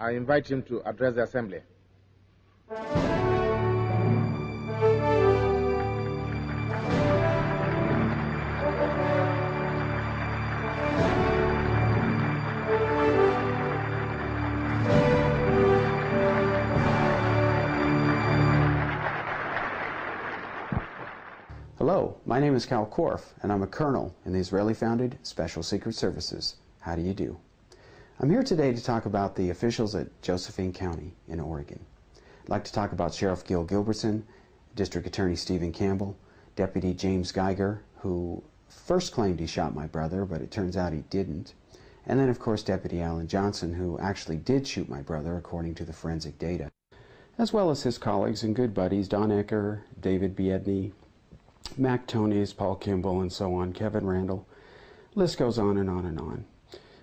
I invite him to address the assembly. Hello, my name is Korff, and I'm a colonel in the Israeli-founded Special Secret Services. How do you do? I'm here today to talk about the officials at Josephine County in Oregon. I'd like to talk about Sheriff Gil Gilbertson, District Attorney Stephen Campbell, Deputy James Geiger, who first claimed he shot my brother, but it turns out he didn't, and then of course Deputy Alan Johnson, who actually did shoot my brother according to the forensic data, as well as his colleagues and good buddies Don Ecker, David Biedny, Mac Tonys, Paul Kimball, and so on, Kevin Randall. List goes on and on and on.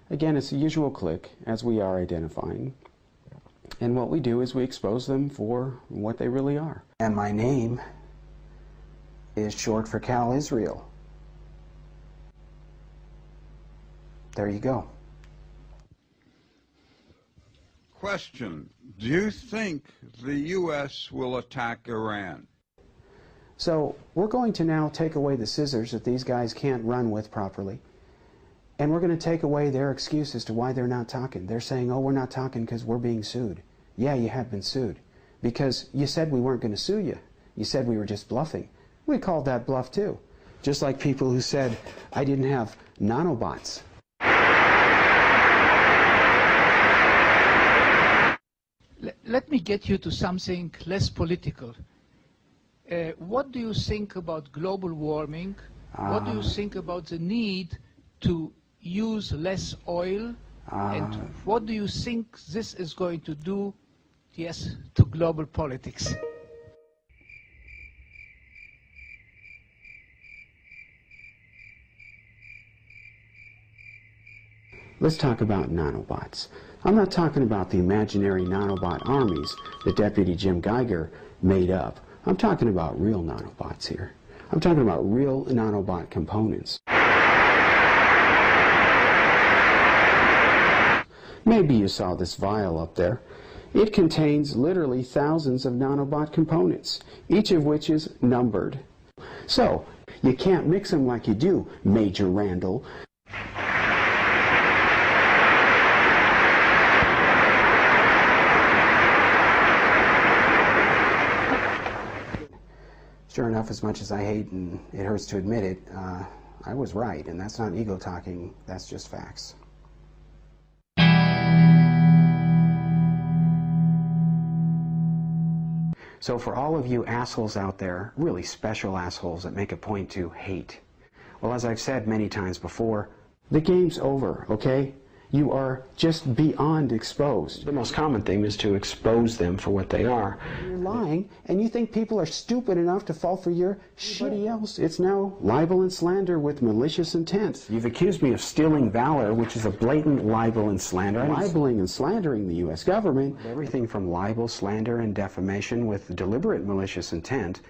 Again, it's the usual clique, as we are identifying. And what we do is we expose them for what they really are. And my name is short for Cal Israel. There you go. Question: do you think the U.S. will attack Iran? So we're going to now take away the scissors that these guys can't run with properly. And we're going to take away their excuse as to why they're not talking. They're saying, oh, we're not talking because we're being sued. Yeah, you have been sued. Because you said we weren't going to sue you. You said we were just bluffing. We called that bluff too. Just like people who said I didn't have nanobots. Let me get you to something less political. What do you think about global warming? What do you think about the need to use less oil? And what do you think this is going to do, yes, to global politics? Let's talk about nanobots. I'm not talking about the imaginary nanobot armies that Deputy Jim Geiger made up. I'm talking about real nanobots here. I'm talking about real nanobot components. Maybe you saw this vial up there. It contains literally thousands of nanobot components, each of which is numbered. So, you can't mix them like you do, Major Randall. Sure enough, as much as I hate and it hurts to admit it, I was right, and that's not ego talking, that's just facts. So for all of you assholes out there, really special assholes that make a point to hate, well, as I've said many times before, the game's over, okay? You are just beyond exposed. The most common thing is to expose them for what they are. You're lying, and you think people are stupid enough to fall for your shitty else. It's now libel and slander with malicious intent. You've accused me of stealing valor, which is a blatant libel and slander. Libeling and slandering the U.S. government. Everything from libel, slander, and defamation with deliberate malicious intent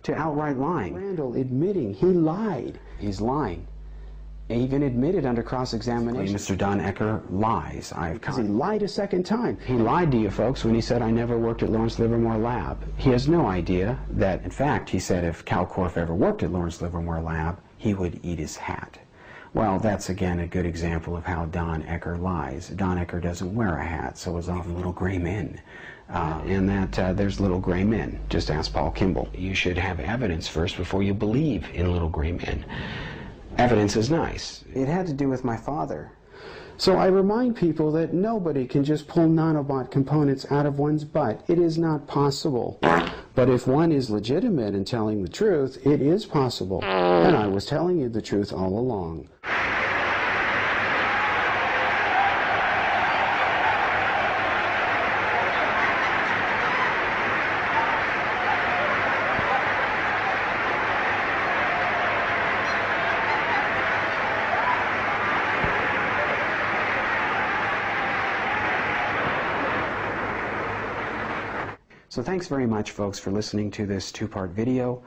to outright lying. Randall admitting he lied. He's lying. Even admitted under cross-examination. Mr. Don Ecker lies. Because he lied a second time. He lied to you folks when he said I never worked at Lawrence Livermore Lab. He has no idea that, in fact, he said if Cal Korff ever worked at Lawrence Livermore Lab, he would eat his hat. Well, that's again a good example of how Don Ecker lies. Don Ecker doesn't wear a hat, so is even little gray men. And that there's little gray men. Just ask Paul Kimball. You should have evidence first before you believe in little gray men. Evidence is nice. It had to do with my father. So I remind people that nobody can just pull nanobot components out of one's butt. It is not possible. But if one is legitimate in telling the truth, it is possible. And I was telling you the truth all along. So thanks very much, folks, for listening to this two-part video.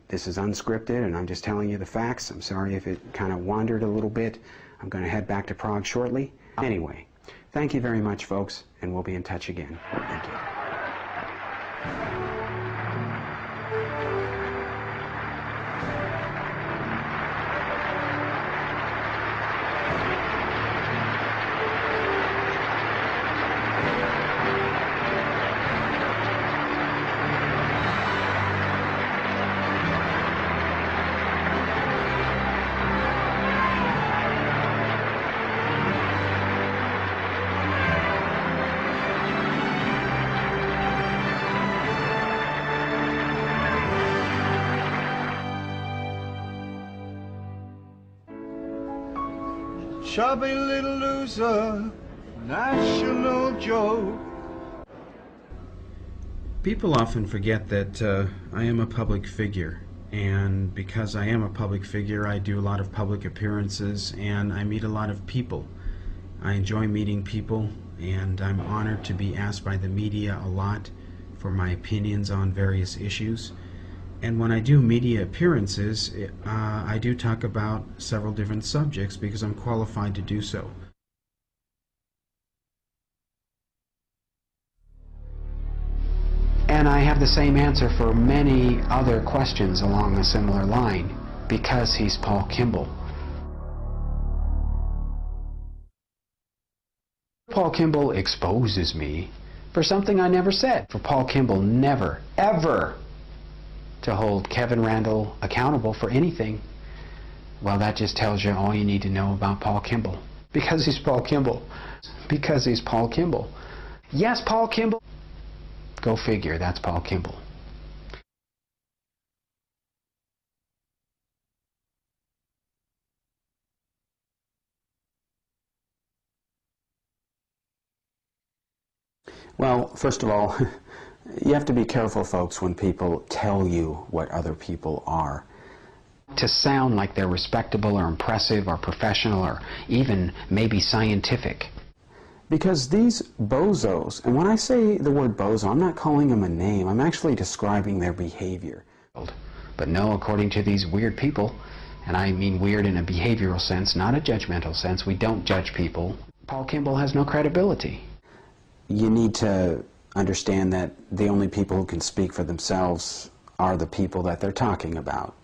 This is unscripted, and I'm just telling you the facts. I'm sorry if it kind of wandered a little bit. I'm going to head back to Prague shortly. Anyway, Thank you very much, folks, and we'll be in touch again. Thank you. Chubby little loser, national joke. People often forget that I am a public figure, and because I am a public figure, I do a lot of public appearances and I meet a lot of people. I enjoy meeting people, and I'm honored to be asked by the media a lot for my opinions on various issues. And when I do media appearances, I do talk about several different subjects because I'm qualified to do so. And I have the same answer for many other questions along a similar line, because he's Paul Kimball. Paul Kimball exposes me for something I never said. For Paul Kimball never, ever to hold Kevin Randle accountable for anything, well, that just tells you all you need to know about Paul Kimball. Because he's Paul Kimball. Because he's Paul Kimball. Yes, Paul Kimball. Go figure, that's Paul Kimball. Well, first of all, you have to be careful, folks, when people tell you what other people are. To sound like they're respectable or impressive or professional or even maybe scientific. Because these bozos, and when I say the word bozo, I'm not calling them a name, I'm actually describing their behavior. But no, according to these weird people, and I mean weird in a behavioral sense, not a judgmental sense, we don't judge people, Paul Kimball has no credibility. You need to understand that the only people who can speak for themselves are the people that they're talking about.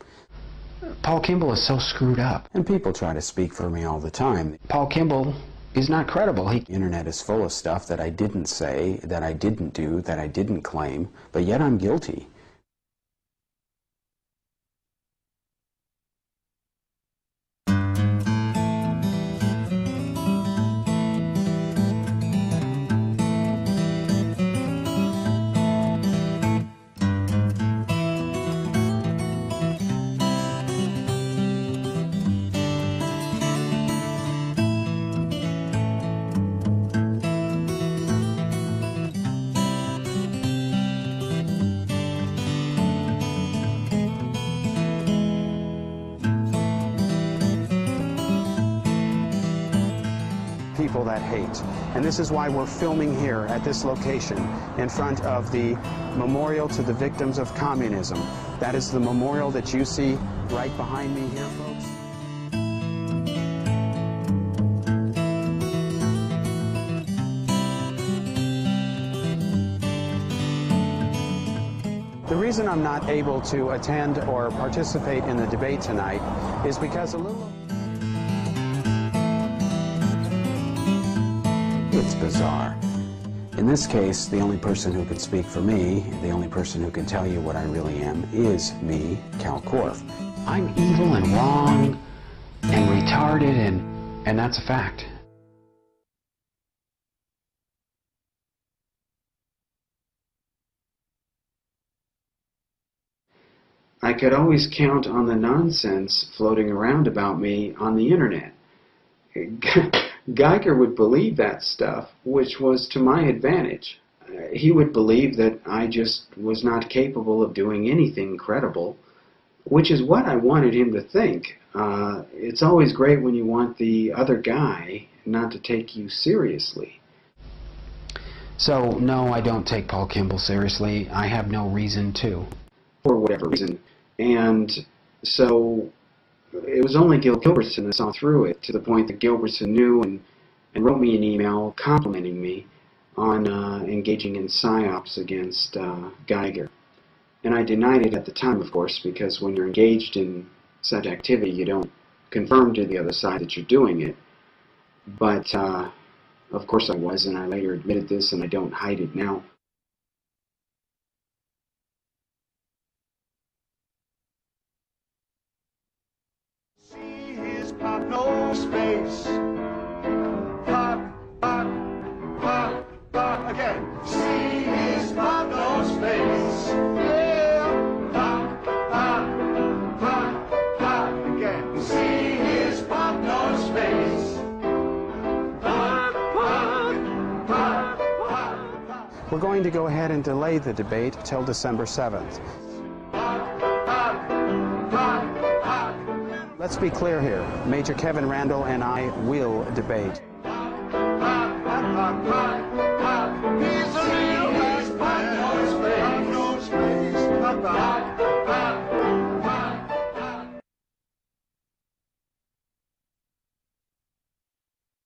Paul Kimball is so screwed up. And people try to speak for me all the time. Paul Kimball is not credible. The internet is full of stuff that I didn't say, that I didn't do, that I didn't claim, but yet I'm guilty. People that hate. And this is why we're filming here at this location in front of the Memorial to the Victims of Communism. That is the memorial that you see right behind me here, folks. The reason I'm not able to attend or participate in the debate tonight is because it's bizarre. In this case, the only person who can speak for me, the only person who can tell you what I really am, is me, Kal Korff. I'm evil and wrong and retarded, and that's a fact. I could always count on the nonsense floating around about me on the internet. Geiger would believe that stuff, which was to my advantage. He would believe that I just was not capable of doing anything credible, which is what I wanted him to think. It's always great when you want the other guy not to take you seriously. So, no, I don't take Paul Kimball seriously. I have no reason to, for whatever reason. And so it was only Gilbertson that saw through it, to the point that Gilbertson knew and and wrote me an email complimenting me on engaging in psyops against Geiger. And I denied it at the time, of course, because when you're engaged in such activity, you don't confirm to the other side that you're doing it. But, of course I was, and I later admitted this, and I don't hide it now. See his pop, no space. Pop, pop, pop, pop, again. See his pop, no space. Yeah. Pop, pop, pop, pop, again. See his pop, no space. Pop, pop, pop, pop, pop. We're going to go ahead and delay the debate till December 7th. Let's be clear here. Major Kevin Randall and I will debate.